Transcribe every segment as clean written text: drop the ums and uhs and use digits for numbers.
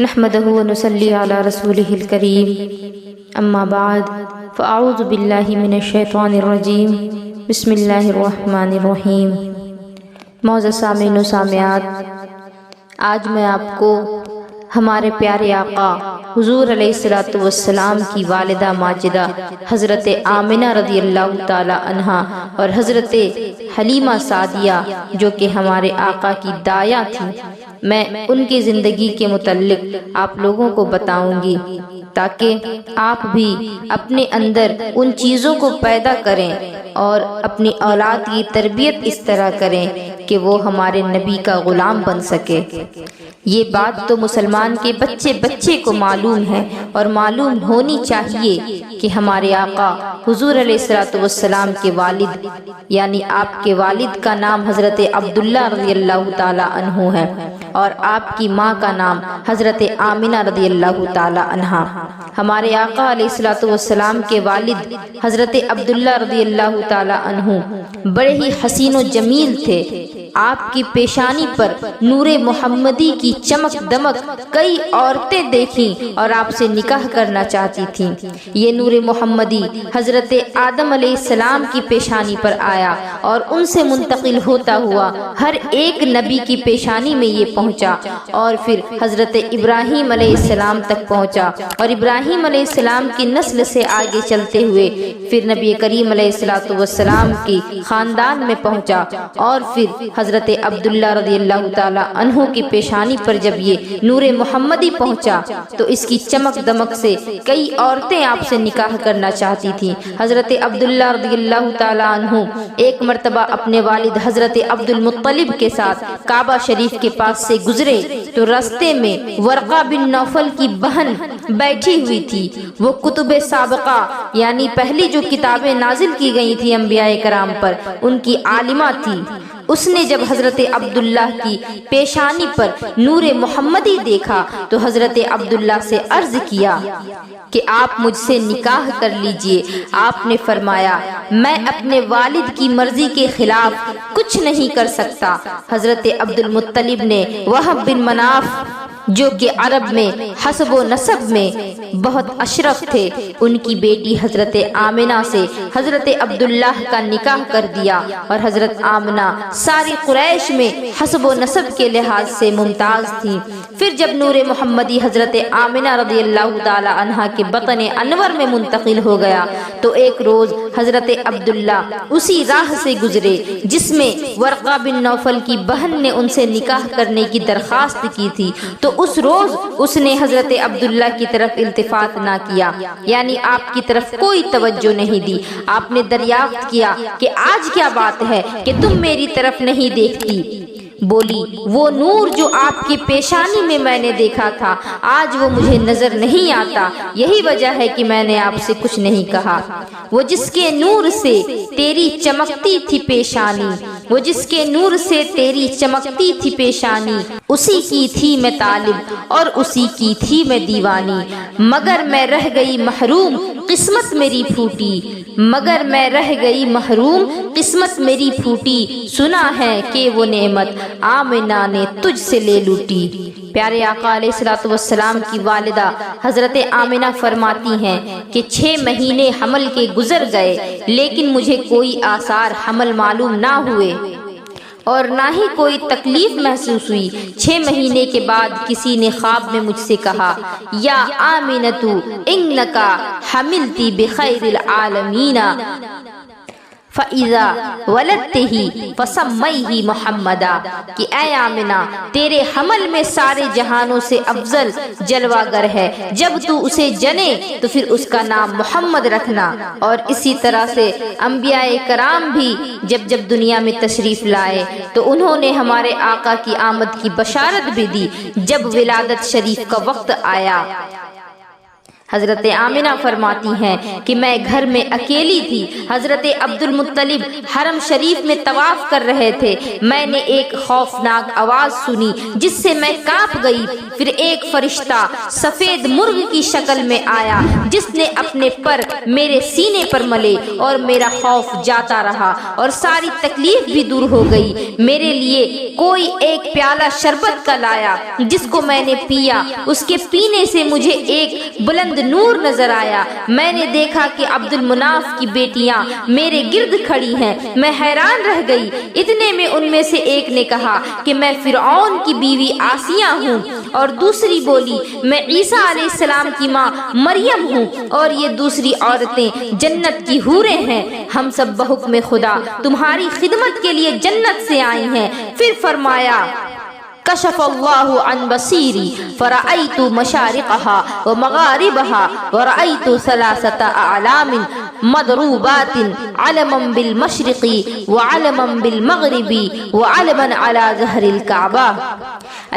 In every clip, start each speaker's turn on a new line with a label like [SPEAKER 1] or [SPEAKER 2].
[SPEAKER 1] نحمده ونصلي على رسوله الكريم اما بعد فاعوذ باللہ من الشیطان الرجیم بسم اللہ الرحمن الرحیم۔ معزز سامعین و سامعات، آج میں آپ کو ہمارے پیارے آقا حضور علیہ الصلوۃ والسلام کی والدہ ماجدہ حضرت آمنہ رضی اللہ تعالی عنہا اور حضرت حلیمہ سعدیہ جو کہ ہمارے آقا کی دایا تھیں، میں ان کی زندگی کے متعلق آپ لوگوں کو بتاؤں گی تاکہ آپ بھی اپنے اندر ان چیزوں کو پیدا کریں اور اپنی اولاد کی تربیت اس طرح کریں کہ وہ ہمارے نبی کا غلام بن سکے۔ یہ بات تو مسلمان کے بچے بچے کو معلوم ہے اور معلوم ہونی چاہیے کہ ہمارے آقا حضور علیہ الصلوۃ والسلام کے والد یعنی آپ کے والد کا نام حضرت عبداللہ رضی اللہ تعالی عنہ ہے اور آپ کی ماں کا نام حضرت آمنہ رضی اللہ تعالی عنہا۔ ہمارے آقا علیہ الصلوۃ والسلام کے والد حضرت عبداللہ رضی اللہ تعالی عنہ بڑے ہی حسین و جمیل تھے۔ آپ کی پیشانی پر نور محمدی کی چمک دمک کئی عورتیں دیکھیں اور آپ سے نکاح کرنا چاہتی تھیں۔ یہ نور محمدی حضرت آدم علیہ السلام کی پیشانی پر آیا اور ان سے منتقل ہوتا ہوا ہر ایک نبی کی پیشانی میں یہ پہنچا اور پھر حضرت ابراہیم علیہ السلام تک پہنچا اور ابراہیم علیہ السلام کی نسل سے آگے چلتے ہوئے پھر نبی کریم علیہ الصلوۃ والسلام کی خاندان میں پہنچا اور پھر حضرت عبداللہ رضی اللہ تعالی عنہ کی پیشانی پر جب یہ نور محمدی پہنچا تو اس کی چمک دمک سے کئی عورتیں آپ سے نکاح کرنا چاہتی تھیں۔ حضرت عبداللہ رضی اللہ تعالی عنہ ایک مرتبہ اپنے والد حضرت عبد المطلب کے ساتھ کعبہ شریف کے پاس سے گزرے تو راستے میں ورقہ بن نوفل کی بہن بیٹھی ہوئی تھی۔ وہ کتب سابقہ یعنی پہلی جو کتابیں نازل کی گئی تھی انبیاء کرام پر ان کی عالمہ تھی۔ اس نے جب حضرت عبداللہ کی پیشانی پر نور محمدی دیکھا تو حضرت عبداللہ سے عرض کیا کہ آپ مجھ سے نکاح کر لیجئے۔ آپ نے فرمایا میں اپنے والد کی مرضی کے خلاف کچھ نہیں کر سکتا۔ حضرت عبد المطلب نے وہب بن مناف جو کہ عرب میں حسب و نسب میں بہت اشرف تھے ان کی بیٹی حضرت آمنہ سے حضرت عبداللہ کا نکاح کر دیا اور حضرت آمنہ ساری قریش میں حسب و نسب کے لحاظ سے ممتاز تھی۔ پھر جب نور محمدی حضرت آمنہ رضی اللہ تعالی عنہا کے بطن انور میں منتقل ہو گیا تو ایک روز حضرت عبداللہ اسی راہ سے گزرے جس میں ورقہ بن نوفل کی بہن نے ان سے نکاح کرنے کی درخواست کی تھی، تو اس روز اس نے حضرت عبداللہ کی طرف التفات نہ کیا، یعنی آپ کی طرف کوئی توجہ نہیں دی۔ آپ نے دریافت کیا کہ آج کیا بات ہے کہ تم میری طرف نہیں دیکھتی؟ بولی وہ نور جو آپ کی پیشانی میں نے دیکھا تھا آج وہ مجھے نظر نہیں آتا، یہی وجہ ہے کہ میں نے آپ سے کچھ نہیں کہا۔ وہ جس کے نور سے تیری چمکتی تھی پیشانی، وہ جس کے نور سے تیری چمکتی تھی پیشانی، اسی کی تھی میں طالب اور اسی کی تھی میں دیوانی، مگر میں رہ گئی محروم قسمت میری پھوٹی، مگر میں رہ گئی محروم قسمت میری پھوٹی، سنا ہے کہ وہ نعمت آمنہ نے تجھ سے لے لوٹی۔ پیارے آقا علیہ الصلوۃ والسلام کی والدہ حضرت آمنہ فرماتی ہیں کہ 6 مہینے حمل کے گزر گئے لیکن مجھے کوئی آثار حمل معلوم نہ ہوئے اور نہ ہی کوئی تکلیف محسوس ہوئی۔ 6 مہینے کے بعد کسی نے خواب میں مجھ سے کہا یا آمنۃ انکا حملتی بخیر العالمین فَإِذَا وَلَدْتِهِ فَسَمَّيْهِ مُحَمَّدًا کہ اے آمنہ تیرے حمل میں سارے جہانوں سے افضل جلوہ گر ہے، جب تو اسے جنے تو پھر اس کا نام محمد رکھنا۔ اور اسی طرح سے انبیاء کرام بھی جب جب دنیا میں تشریف لائے تو انہوں نے ہمارے آقا کی آمد کی بشارت بھی دی۔ جب ولادت شریف کا وقت آیا حضرت آمنہ فرماتی ہیں کہ میں گھر میں اکیلی تھی، حضرت عبد المطلب حرم شریف میں طواف کر رہے تھے، میں نے ایک خوفناک آواز سنی جس سے میں کانپ گئی، پھر ایک فرشتہ سفید مرغ کی شکل میں آیا جس نے اپنے پر میرے سینے پر ملے اور میرا خوف جاتا رہا اور ساری تکلیف بھی دور ہو گئی۔ میرے لیے کوئی ایک پیالہ شربت کا لایا جس کو میں نے پیا، اس کے پینے سے مجھے ایک بلند نور نظر آیا، میں نے دیکھا کہ عبد المناف کی بیٹیاں میرے گرد کھڑی ہیں، میں حیران رہ گئی۔ اتنے میں ان میں سے ایک نے کہا کہ میں فرعون کی بیوی آسیہ ہوں، اور دوسری بولی میں عیسیٰ علیہ السلام کی ماں مریم ہوں، اور یہ دوسری عورتیں جنت کی حوریں ہیں، ہم سب بحکم خدا تمہاری خدمت کے لیے جنت سے آئی ہیں۔ پھر فرمایا کشف اللہ عن بصیری فرأیت مشارقها ومغاربها ورأیت ثلاثة اعلام مضروبات علما بالمشرق وعلما بالمغرب وعلما على ظہر الکعبہ۔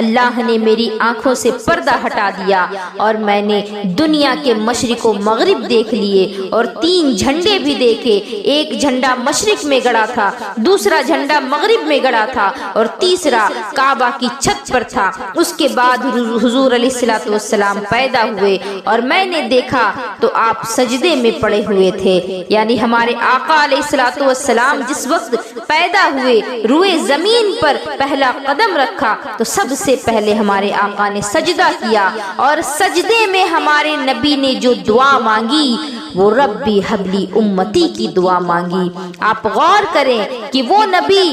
[SPEAKER 1] اللہ نے میری آنکھوں سے پردہ ہٹا دیا اور میں نے دنیا کے مشرق و مغرب دیکھ لیے اور 3 جھنڈے بھی دیکھے، ایک جھنڈا مشرق میں گڑا تھا، دوسرا جھنڈا مغرب میں گڑا تھا اور تیسرا کعبہ کی چھت پر تھا۔ اس کے بعد حضور علیہ الصلوۃ والسلام پیدا ہوئے اور میں نے دیکھا تو آپ سجدے میں پڑے ہوئے تھے، یعنی ہمارے آقا علیہ الصلوۃ والسلام جس وقت پیدا ہوئے روئے زمین پر پہلا قدم رکھا تو سب سے پہلے ہمارے آقا نے سجدہ کیا، اور سجدے میں ہمارے نبی نے جو دعا مانگی وہ ربی حبلی امتی کی دعا مانگی۔ آپ غور کریں کہ وہ نبی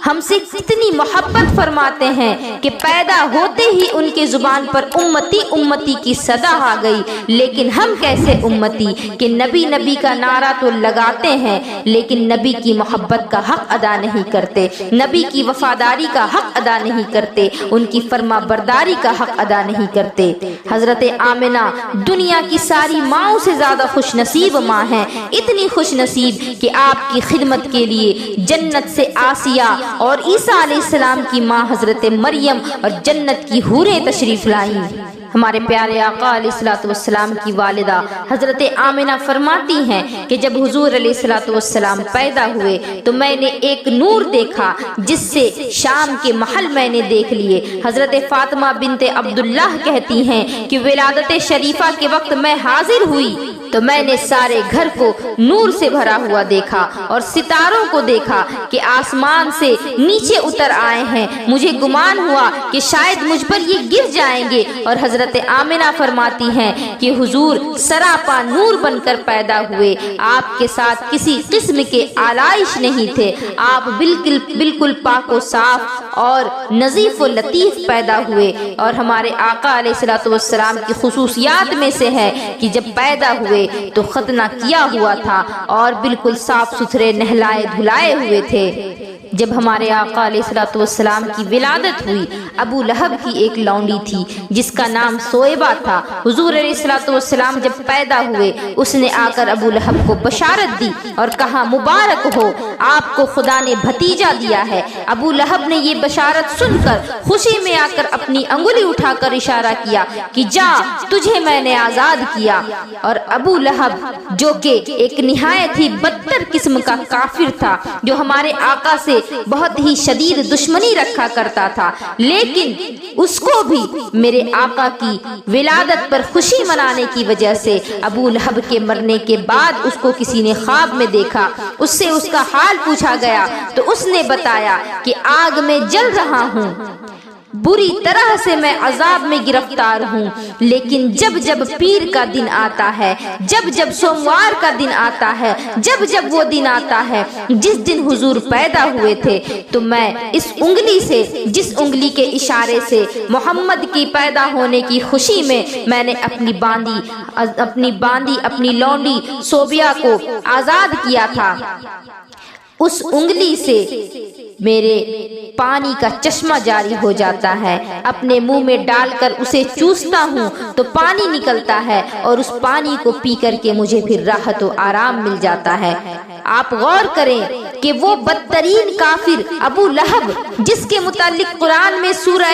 [SPEAKER 1] ہم سے کتنی محبت فرماتے ہیں کہ پیدا ہوتے ہی ان کے زبان پر امتی امتی کی صدا آ گئی، لیکن ہم کیسے امتی کہ نبی نبی کا نعرہ تو لگاتے ہیں لیکن نبی کی محبت کا حق ادا نہیں کرتے، نبی کی وفاداری کا حق ادا نہیں کرتے، ان کی فرما برداری کا حق ادا نہیں کرتے۔ حضرت آمنہ دنیا کی ساری ماؤں سے زیادہ خوش نصیب ماں ہیں، اتنی خوش نصیب کہ آپ کی خدمت کے لیے جنت سے آسیہ اور عیسیٰ علیہ السلام کی ماں حضرت مریم اور جنت کی حوریں تشریف لائیں۔ ہمارے پیارے آقا علیہ الصلوۃ والسلام کی والدہ حضرت آمنہ فرماتی ہیں کہ جب حضور علیہ الصلوۃ والسلام پیدا ہوئے تو میں نے ایک نور دیکھا جس سے شام کے محل میں نے دیکھ لیے۔ حضرت فاطمہ بنت عبداللہ کہتی ہیں کہ ولادت شریفہ کے وقت میں حاضر ہوئی تو میں نے سارے گھر کو نور سے بھرا ہوا دیکھا اور ستاروں کو دیکھا کہ آسمان سے نیچے اتر آئے ہیں، مجھے گمان ہوا کہ شاید مجھ پر یہ گر جائیں گے، اور حضرت آمنہ فرماتی ہیں کہ حضور سراپا نور بن کر پیدا ہوئے، آپ کے ساتھ کسی قسم کے آلائش نہیں تھے، آپ بالکل پاک و صاف اور نظیف و لطیف پیدا ہوئے۔ اور ہمارے آقا علیہ الصلوۃ والسلام کی خصوصیات میں سے ہے کہ جب پیدا ہوئے تو ختنہ کیا ہوا تھا اور بالکل صاف ستھرے نہلائے دھلائے ہوئے تھے۔ جب ہمارے آقا علیہ الصلوۃ والسلام کی ولادت ہوئی، ابو لہب کی ایک لونڈی تھی جس کا نام سویبہ تھا۔ حضور علیہ الصلوۃ والسلام جب پیدا ہوئے اس نے آ کر ابو لہب کو بشارت دی اور کہا مبارک ہو، آپ کو خدا نے بھتیجا دیا ہے۔ ابو لہب نے یہ بشارت سن کر خوشی میں آ کر اپنی انگلی اٹھا کر اشارہ کیا کہ جا، تجھے میں نے آزاد کیا۔ اور ابو لہب جو کہ ایک نہایت ہی بدتر قسم کا کافر تھا، جو ہمارے آقا سے بہت ہی شدید دشمنی رکھا کرتا تھا، لیکن اس کو بھی میرے آقا کی ولادت پر خوشی منانے کی وجہ سے ابو لہب کے مرنے کے بعد اس کو کسی نے خواب میں دیکھا، اس سے اس کا حال پوچھا گیا تو اس نے بتایا کہ آگ میں جل رہا ہوں، بری طرح سے میں عذاب میں گرفتار ہوں، لیکن جب جب پیر کا دن آتا ہے، جب جب سوموار کا دن آتا ہے، جب جب وہ دن آتا ہے جس دن حضور پیدا ہوئے تھے، تو میں اس انگلی سے، جس انگلی کے اشارے سے محمد کی پیدا ہونے کی خوشی میں نے اپنی لونڈی سوبیا کو آزاد کیا تھا، اس انگلی سے میرے پانی کا چشمہ جاری ہو جاتا ہے، اپنے منہ میں ڈال کر اسے چوستا ہوں تو پانی نکلتا ہے، اور اس پانی کو پی کر کے مجھے پھر راحت و آرام مل جاتا ہے۔ آپ غور کریں کہ وہ بدترین کافر ابو لہب، جس کے متعلق قرآن میں سورہ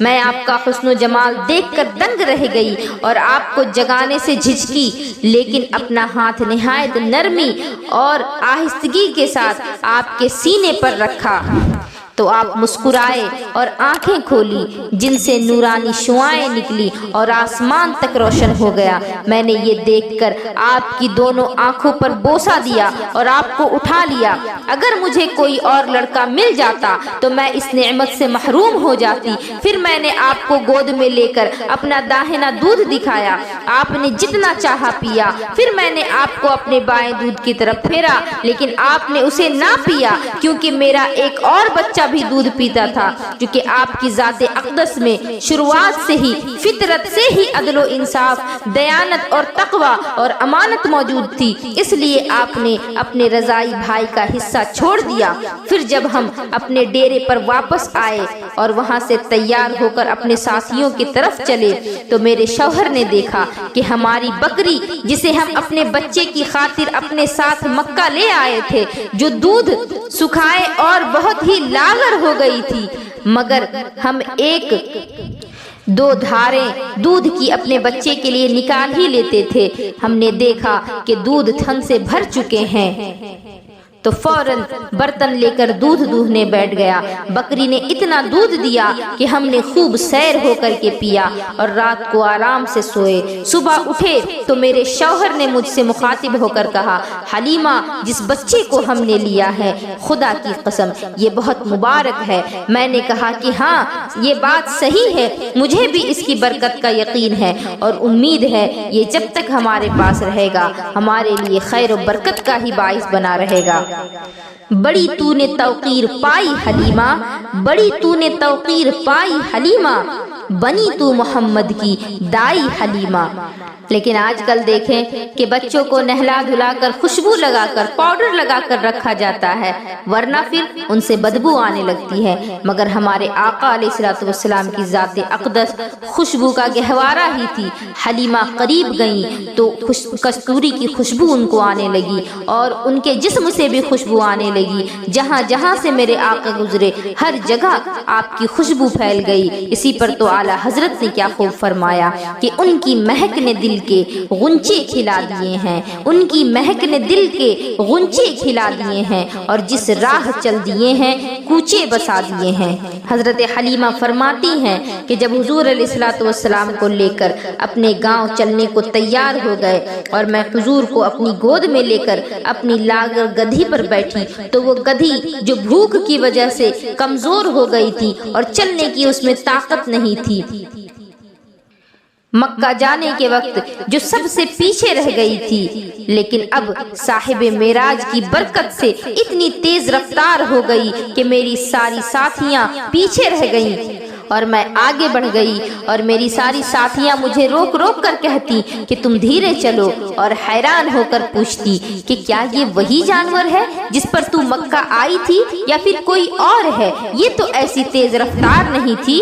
[SPEAKER 1] میں آپ کا حسن و جمال دیکھ کر دنگ رہ گئی اور آپ کو جگانے سے جھجکی، لیکن اپنا ہاتھ نہایت نرمی اور آہستگی کے ساتھ آپ کے سینے پر رکھا تو آپ مسکرائے اور آنکھیں کھولی جن سے نورانی شعاعیں نکلی اور آسمان تک روشن ہو گیا۔ میں نے یہ دیکھ کر آپ کی دونوں آنکھوں پر بوسہ دیا اور آپ کو اٹھا لیا۔ اگر مجھے کوئی اور لڑکا مل جاتا تو میں اس نعمت سے محروم ہو جاتی۔ پھر میں نے آپ کو گود میں لے کر اپنا داہنا دودھ دکھایا، آپ نے جتنا چاہا پیا۔ پھر میں نے آپ کو اپنے بائیں دودھ کی طرف پھیرا، لیکن آپ نے اسے نہ پیا، کیونکہ میرا ایک اور بچہ بھی دودھ پیتا تھا، کیونکہ آپ کی ذات اقدس میں شروعات سے ہی، فطرت سے ہی عدل و انصاف، دیانت اور تقوی اور امانت موجود تھی، اس لیے آپ نے اپنے رضائی بھائی کا حصہ چھوڑ دیا۔ پھر جب ہم اپنے ڈیرے پر واپس آئے اور وہاں سے تیار ہو کر اپنے ساتھیوں کی طرف چلے تو میرے شوہر نے دیکھا کہ ہماری بکری، جسے ہم اپنے بچے کی خاطر اپنے ساتھ مکہ لے آئے تھے، جو دودھ سکھائے اور بہت ہی لاغر ہو گئی تھی، مگر ہم ایک دو دھاریں دودھ کی اپنے بچے کے لیے نکال ہی لیتے تھے، ہم نے دیکھا کہ دودھ تھن سے بھر چکے ہیں تو فوراً برتن لے کر دودھ دہنے بیٹھ گیا۔ بکری نے اتنا دودھ دیا کہ ہم نے خوب سیر ہو کر کے پیا اور رات کو آرام سے سوئے۔ صبح اٹھے تو میرے شوہر نے مجھ سے مخاطب ہو کر کہا، حلیمہ، جس بچے کو ہم نے لیا ہے، خدا کی قسم یہ بہت مبارک ہے۔ میں نے کہا کہ ہاں، یہ بات صحیح ہے، مجھے بھی اس کی برکت کا یقین ہے اور امید ہے یہ جب تک ہمارے پاس رہے گا ہمارے لیے خیر و برکت کا ہی باعث بنا رہے گا۔ بڑی تو نے توقیر پائی حلیمہ، بڑی تو نے توقیر پائی حلیمہ، بنی تو محمد کی دائی حلیمہ۔ لیکن آج کل دیکھیں کہ بچوں کو نہلا دھلا کر، خوشبو لگا کر، پاؤڈر لگا کر رکھا جاتا ہے، ورنہ پھر ان سے بدبو آنے لگتی ہے، مگر ہمارے آقا علیہ الصلوۃ والسلام کی ذات اقدس خوشبو کا گہوارہ ہی تھی۔ حلیمہ قریب گئیں تو کستوری کی خوشبو ان کو آنے لگی اور ان کے جسم سے بھی خوشبو آنے لگی۔ جہاں جہاں سے میرے آقا گزرے ہر جگہ آپ کی خوشبو پھیل گئی۔ اسی پر تو اعلیٰ حضرت نے کیا خوب فرمایا کہ ان کی مہک نے دل کے غنچے کھلا دیے ہیں، ان کی مہک نے دل کے غنچے کھلا دیے ہیں اور جس راہ چل دیے ہیں کوچے بسا دیے ہیں۔ حضرت حلیمہ فرماتی ہیں کہ جب حضور علیہ الصلوۃ والسلام کو لے کر اپنے گاؤں چلنے کو تیار ہو گئے اور میں حضور کو اپنی گود میں لے کر اپنی لاغر گدھی پر بیٹھی تو وہ گدھی جو بھوک کی وجہ سے کمزور ہو گئی تھی اور چلنے کی اس میں طاقت نہیں تھی، مکہ جانے کے وقت جو سب سے پیچھے رہ گئی تھی، لیکن اب صاحب معراج کی برکت سے اتنی تیز رفتار ہو گئی کہ میری ساری ساتھیاں پیچھے رہ گئیں اور میں آگے بڑھ گئی اور میری ساری ساتھیاں مجھے روک روک کر کہتی کہ تم دھیرے چلو، اور حیران ہو کر پوچھتی کہ کیا یہ وہی جانور ہے جس پر تو مکہ آئی تھی یا پھر کوئی اور ہے؟ یہ تو ایسی تیز رفتار نہیں تھی،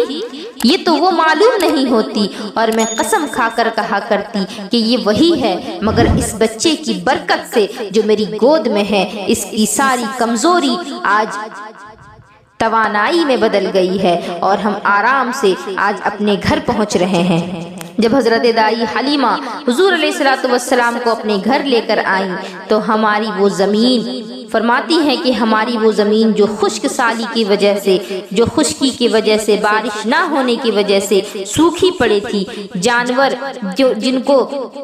[SPEAKER 1] یہ تو وہ معلوم نہیں ہوتی۔ اور میں قسم کھا کر کہا کرتی کہ یہ وہی ہے، مگر اس بچے کی برکت سے جو میری گود میں ہے، اس کی ساری کمزوری آج توانائی میں بدل گئی ہے اور ہم آرام سے آج اپنے گھر پہنچ رہے ہیں۔ جب حضرت دائی حلیمہ حضور علیہ الصلوۃ والسلام کو اپنے گھر لے کر آئیں تو ہماری وہ زمین، فرماتی ہیں کہ ہماری وہ زمین جو خشک سالی کی وجہ سے، جو خشکی کی وجہ سے، بارش نہ ہونے کی وجہ سے سوکھی پڑی تھی، جانور جن کو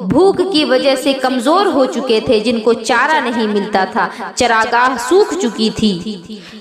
[SPEAKER 1] بھوک کی وجہ سے کمزور ہو چکے تھے، جن کو چارہ نہیں ملتا تھا، چراگاہ سوکھ چکی تھی،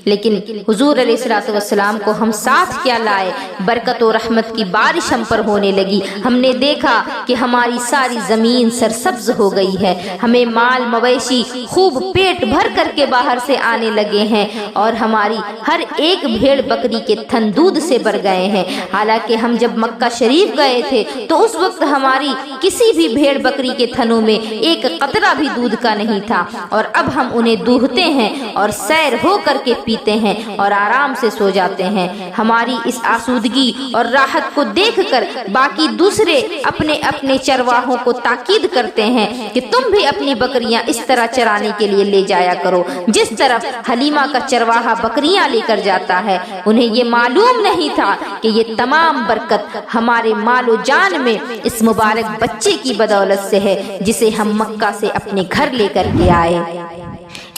[SPEAKER 1] لیکن حضور علیہ الصلوۃ والسلام کو ہم ساتھ کیا لائے، برکت و رحمت کی بارش ہم پر ہونے لگی۔ ہم نے دیکھا کہ ہماری ساری زمین سرسبز ہو گئی ہے، ہمیں مال مویشی خوب پیٹ بھر کر کے باہر سے آنے لگے ہیں اور ہماری ہر ایک بھیڑ بکری کے تھن دودھ سے بھر گئے ہیں۔ حالانکہ ہم جب مکہ شریف گئے تھے تو اس وقت ہماری کسی بھی بھیڑ بکری کے تھنوں میں ایک قطرہ بھی دودھ کا نہیں تھا، اور اب ہم انہیں دوہتے ہیں اور سیر ہو کر کے پیتے ہیں اور آرام سے سو جاتے ہیں۔ ہماری اس آسودگی اور راحت کو دیکھ کر باقی دوسرے اپنے اپنے چرواہوں کو تاکید کرتے ہیں کہ تم بھی اپنی بکریاں اس طرح چرانے کے لیے لے جایا کرو۔ جس طرف حلیمہ کا چرواہا بکریاں لے کر جاتا ہے۔ انہیں یہ معلوم نہیں تھا کہ یہ تمام برکت ہمارے مال و جان میں اس مبارک بچے کی بدولت سے ہے جسے ہم مکہ سے اپنے گھر لے کر کے آئے۔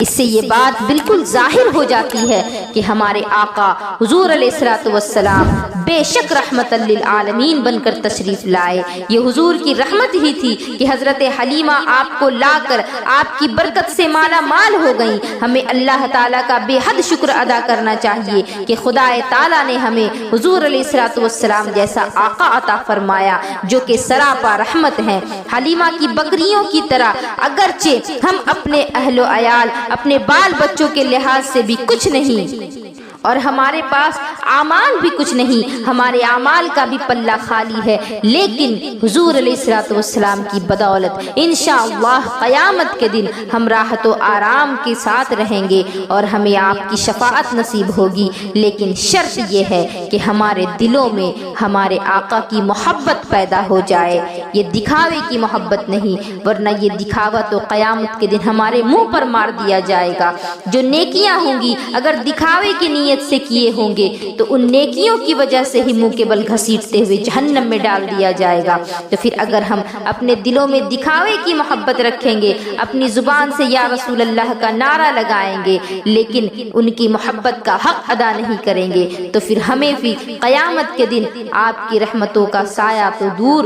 [SPEAKER 1] اس سے یہ بات بالکل ظاہر ہو جاتی ہے کہ ہمارے آقا حضور علیہ الصلوۃ والسلام بے شک رحمت للعالمین بن کر تشریف لائے۔ یہ حضور کی رحمت ہی تھی کہ حضرت حلیمہ آپ کو لا کر آپ کی برکت سے مالا مال ہو گئیں۔ ہمیں اللہ تعالیٰ کا بے حد شکر ادا کرنا چاہیے کہ خدا تعالیٰ نے ہمیں حضور علیہ الصلوۃ والسلام جیسا آقا عطا فرمایا جو کہ سراپا رحمت ہیں۔ حلیمہ کی بکریوں کی طرح اگرچہ ہم اپنے اہل و عیال اپنے بال بچوں کے لحاظ سے بھی کچھ نہیں اور ہمارے پاس اعمال بھی کچھ نہیں، ہمارے اعمال کا بھی پلہ خالی ہے، لیکن حضور علیہ الصلوۃ والسلام کی بدولت انشاءاللہ قیامت کے دن ہم راحت و آرام کے ساتھ رہیں گے اور ہمیں آپ کی شفاعت نصیب ہوگی۔ لیکن شرط یہ ہے کہ ہمارے دلوں میں ہمارے آقا کی محبت پیدا ہو جائے، یہ دکھاوے کی محبت نہیں، ورنہ یہ دکھاوا تو قیامت کے دن ہمارے منہ پر مار دیا جائے گا۔ جو نیکیاں ہوں گی اگر دکھاوے کی نیت سے کیے ہوں گے تو ان نیکیوں کی وجہ سے ہی منہ کے بل گھسیٹتے ہوئے جہنم میں ڈال دیا جائے گا۔ تو پھر اگر ہم اپنے دلوں میں دکھاوے کی محبت رکھیں گے، اپنی زبان سے یا رسول اللہ کا نعرہ لگائیں گے لیکن ان کی محبت کا حق ادا نہیں کریں گے، تو پھر ہمیں بھی قیامت کے دن آپ کی رحمتوں کا سایہ تو دور،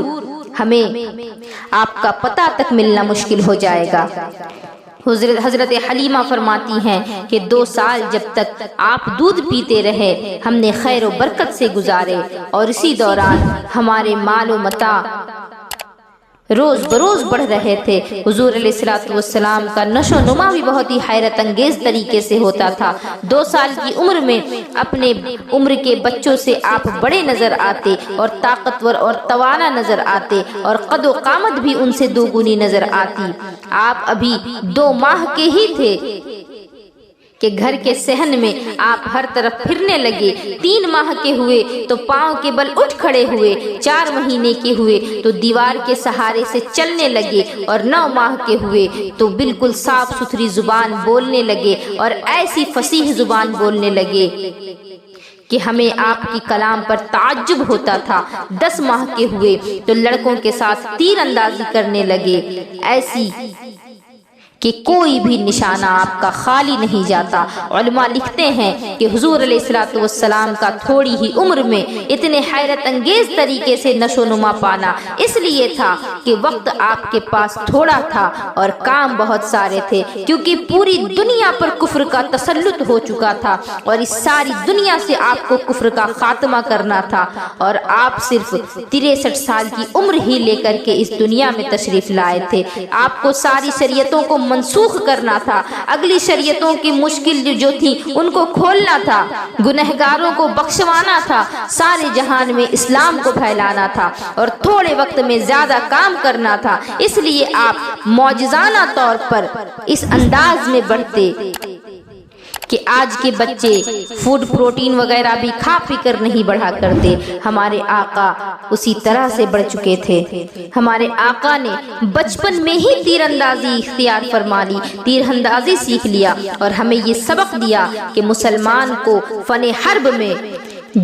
[SPEAKER 1] ہمیں آپ کا پتہ تک ملنا مشکل ہو جائے گا۔ حضرت حلیمہ فرماتی ہیں کہ 2 سال جب تک آپ دودھ پیتے رہے ہم نے خیر و برکت سے گزارے، اور اسی دوران ہمارے مال و متاع روز بروز بڑھ رہے تھے۔ حضور علیہ الصلوۃ والسلام کا نشو و نما بھی بہت ہی حیرت انگیز طریقے سے ہوتا تھا۔ 2 سال کی عمر میں اپنے عمر کے بچوں سے آپ بڑے نظر آتے اور طاقتور اور توانا نظر آتے، اور قد و قامت بھی ان سے 2 گنی نظر آتی۔ آپ ابھی 2 ماہ کے ہی تھے کہ گھر کے صحن میں آپ ہر طرف پھرنے لگے، 3 ماہ کے ہوئے تو پاؤں کے بل اٹھ کھڑے ہوئے، 4 مہینے کے ہوئے تو دیوار کے سہارے سے چلنے لگے، اور 9 ماہ کے ہوئے تو بالکل صاف ستھری زبان بولنے لگے اور ایسی فصیح زبان بولنے لگے کہ ہمیں آپ کی کلام پر تعجب ہوتا تھا۔ 10 ماہ کے ہوئے تو لڑکوں کے ساتھ تیر اندازی کرنے لگے، ایسی کہ کوئی بھی نشانہ آپ کا خالی نہیں جاتا۔ علماء لکھتے ہیں کہ حضور علیہ الصلوۃ والسلام کا تھوڑی ہی عمر میں اتنے حیرت انگیز طریقے سے نشو و نما پانا اس لیے تھا کہ وقت آپ کے پاس تھوڑا تھا اور کام بہت سارے تھے، کیونکہ پوری دنیا پر کفر کا تسلط ہو چکا تھا اور اس ساری دنیا سے آپ کو کفر کا خاتمہ کرنا تھا، اور آپ صرف 63 سال کی عمر ہی لے کر کے اس دنیا میں تشریف لائے تھے۔ آپ کو ساری شریعتوں کو منسوخ کرنا تھا، اگلی شریعتوں کی مشکل جو تھی ان کو کھولنا تھا، گنہگاروں کو بخشوانا تھا، سارے جہان میں اسلام کو پھیلانا تھا اور تھوڑے وقت میں زیادہ کام کرنا تھا۔ اس لیے آپ معجزانہ طور پر اس انداز میں بڑھتے کہ آج کے بچے فوڈ پروٹین وغیرہ بھی کھا پی کر نہیں بڑھا کرتے، ہمارے آقا اسی طرح سے بڑھ چکے تھے۔ ہمارے آقا نے بچپن میں ہی تیر اندازی اختیار فرما لی، تیر اندازی سیکھ لیا اور ہمیں یہ سبق دیا کہ مسلمان کو فن حرب میں،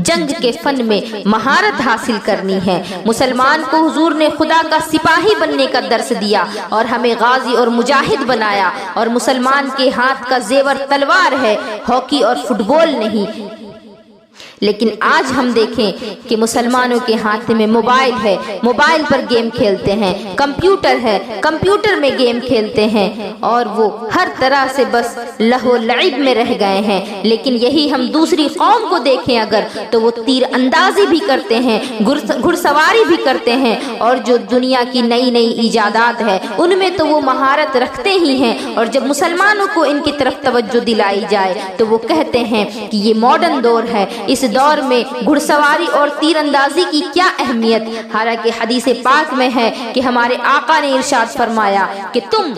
[SPEAKER 1] جنگ کے فن میں مہارت حاصل کرنی ہے۔ مسلمان کو حضور نے خدا کا سپاہی بننے کا درس دیا اور ہمیں غازی اور مجاہد بنایا، اور مسلمان کے ہاتھ کا زیور تلوار ہے، ہاکی اور فٹ بال نہیں۔ لیکن آج ہم دیکھیں کہ مسلمانوں کے ہاتھ میں موبائل ہے، موبائل پر گیم کھیلتے ہیں، کمپیوٹر ہے، کمپیوٹر میں گیم کھیلتے ہیں، اور وہ ہر طرح سے بس لہو لعب میں رہ گئے ہیں۔ لیکن یہی ہم دوسری قوم کو دیکھیں اگر تو وہ تیر اندازی بھی کرتے ہیں، گھڑ سواری بھی کرتے ہیں، اور جو دنیا کی نئی نئی ایجادات ہے ان میں تو وہ مہارت رکھتے ہی ہیں، اور جب مسلمانوں کو ان کی طرف توجہ دلائی جائے تو وہ کہتے ہیں کہ یہ ماڈرن دور ہے، اس دور میں گھڑ سواری اور تیر اندازی کی کیا اہمیت۔ حالانکہ حدیث پاک میں ہے کہ ہمارے آقا نے ارشاد فرمایا کہ تم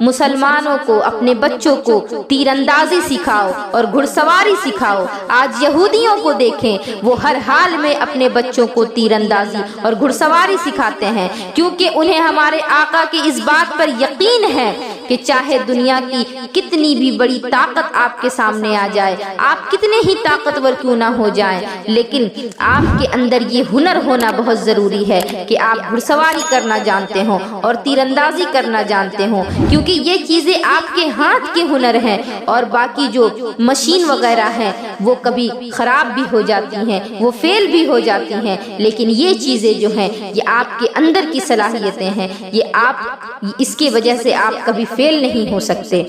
[SPEAKER 1] مسلمانوں کو، اپنے بچوں کو تیر اندازی سکھاؤ اور گھڑ سواری سکھاؤ۔ آج یہودیوں کو دیکھیں، وہ ہر حال میں اپنے بچوں کو تیر اندازی اور گھڑ سواری سکھاتے ہیں، کیونکہ انہیں ہمارے آقا کی اس بات پر یقین ہے کہ چاہے دنیا کی کتنی بھی بڑی طاقت آپ کے سامنے آ جائے، آپ کتنے ہی طاقتور کیوں نہ ہو جائیں، لیکن آپ کے اندر یہ ہنر ہونا بہت ضروری ہے کہ آپ گھڑ سواری کرنا جانتے ہوں اور تیر اندازی کرنا جانتے ہوں، کیونکہ یہ چیزیں آپ کے ہاتھ کے ہنر ہیں، اور باقی جو مشین وغیرہ ہیں وہ کبھی خراب بھی ہو جاتی ہیں، وہ فیل بھی ہو جاتی ہیں، لیکن یہ چیزیں جو ہیں یہ آپ کے اندر کی صلاحیتیں ہیں، یہ آپ اس کی وجہ سے آپ کبھی فیل نہیں ہو سکتے۔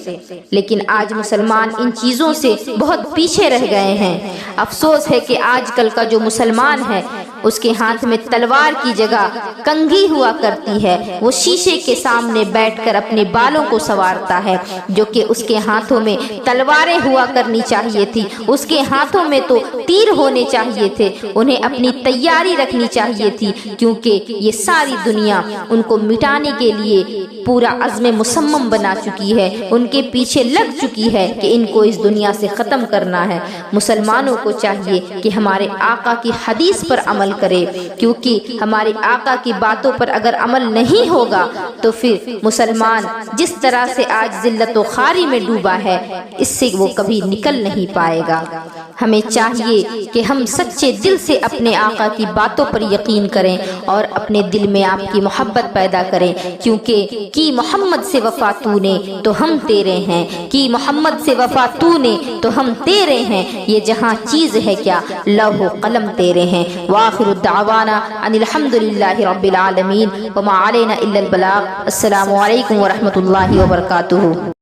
[SPEAKER 1] لیکن آج مسلمان ان چیزوں سے بہت پیچھے رہ گئے ہیں۔ افسوس ہے کہ آج کل کا جو مسلمان ہے اس کے ہاتھ میں تلوار کی جگہ کنگھی ہوا کرتی ہے، وہ شیشے کے سامنے بیٹھ کر اپنے بالوں کو سنوارتا ہے، جو کہ اس کے ہاتھوں میں تلواریں ہوا کرنی چاہیے تھی، اس کے ہاتھوں میں تو تیر ہونے چاہیے تھے، انہیں اپنی تیاری رکھنی چاہیے تھی، کیونکہ یہ ساری دنیا ان کو مٹانے کے لیے پورا عزم مصمم بنا چکی ہے، ان کے پیچھے لگ چکی ہے کہ ان کو اس دنیا سے ختم کرنا ہے۔ مسلمانوں کو چاہیے کہ ہمارے آقا کی حدیث پر عمل کرے، کیونکہ ہمارے آقا کی باتوں پر اگر عمل نہیں ہوگا تو پھر مسلمان جس طرح سے آج ذلت و خواری میں ڈوبا ہے اس سے وہ کبھی نکل نہیں پائے گا۔ ہمیں چاہیے کہ ہم سچے دل سے اپنے آقا کی باتوں پر یقین کریں اور اپنے دل میں آپ کی محبت پیدا کریں، کیونکہ کی محمد سے وفا تو نے تو ہم تیرے ہیں، کی محمد سے وفا تو نے تو ہم تیرے ہیں، یہ جہاں چیز ہے کیا لوح و قلم تیرے ہیں۔ وآخر الدعوانا ان الحمدللہ رب العالمین وما علینا الا البلاغ۔ السلام علیکم ورحمۃ اللہ وبرکاتہ۔